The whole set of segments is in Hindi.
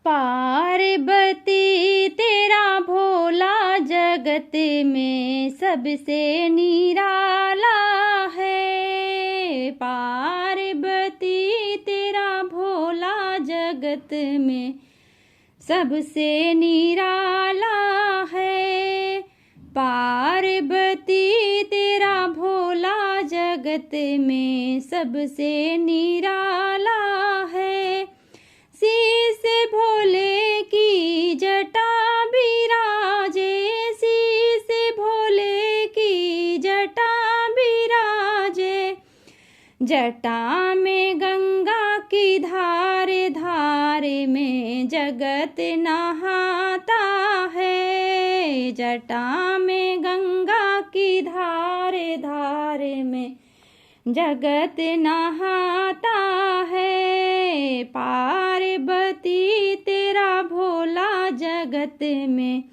पार्वती तेरा भोला जगत में सबसे निराला है। पार्वती तेरा भोला जगत में सबसे निराला है। पार्वती तेरा भोला जगत में सबसे निराला है। शीश भोले की जटा बिराजे, शीश भोले की जटा बिराजे। जटा में गंगा की धार, धार में जगत नहाता है। जटा में गंगा की धार, धार में जगत नहाता है। पार्वती तेरा भोला जगत में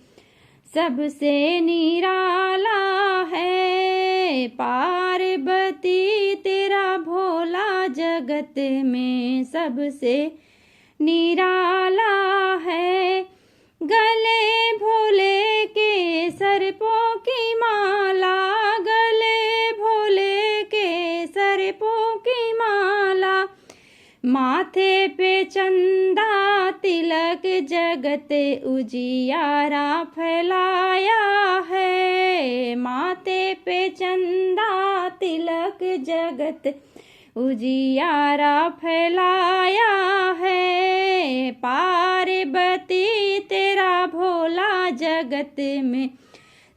सबसे निराला है। पार्वती तेरा भोला जगत में सबसे निराला है। गले भोले के सर्पों की माला, गले भोले के सर्पों की माला। माथे पे चंदा तिलक जगत उजियारा फैलाया है। माथे पे चंदा तिलक जगत उजियारा फैलाया है। पार्वती तेरा भोला जगत में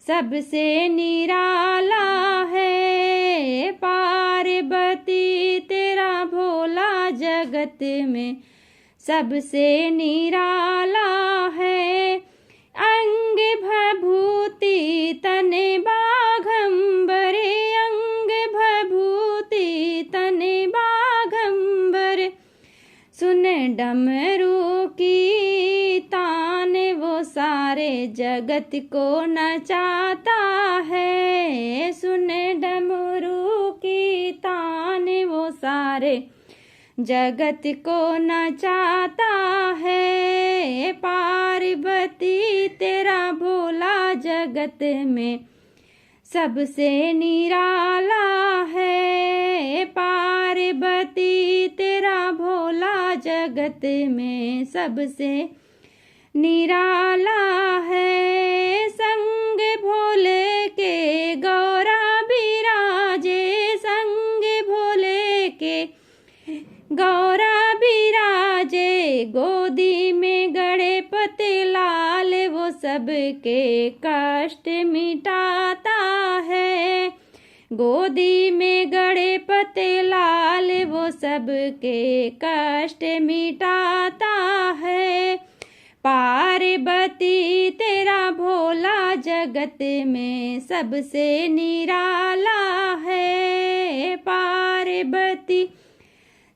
सबसे निराला है। पार्वती तेरा भोला जगत में सबसे निराला है। अंग भभूति तन बाघंबर, अंग भभूति तन बाघंबर। सुन डमरू की तान वो सारे जगत को नचाता है। सुन डमरू की तान वो सारे जगत को नचाता है। पार्वती तेरा भोला जगत में सबसे निराला है। पार्वती तेरा भोला जगत में सबसे निराला है। संग भोले के गौरा बिराजे, संग भोले के गौरा बिराजे। गोदी में गणपति लाल वो सबके कष्ट मिटाता है। गोदी में गणपति लाल वो सबके कष्ट मिटाता है। पार्वती तेरा भोला जगत में सबसे निराला है। पार्वती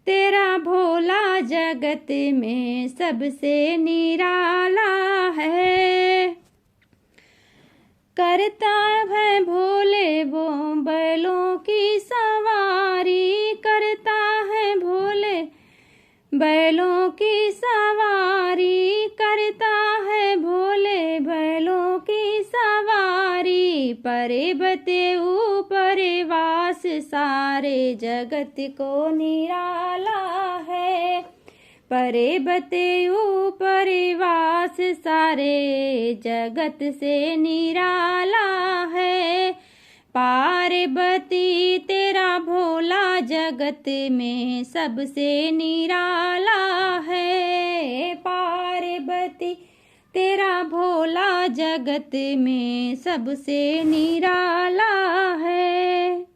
तेरा भोला जगत में सबसे निराला है। करता है भोले वो बैलों की सवारी, करता है भोले बैलों की सवारी, करता है भोले बैलों की सवारी। पर्वते ऊपर वास सारे जगत को निराला है। पर्वते ऊपर वास सारे जगत से निराला है। पार्वती तेरा भोला जगत में सबसे निराला है। पार्वती तेरा भोला जगत में सबसे निराला है।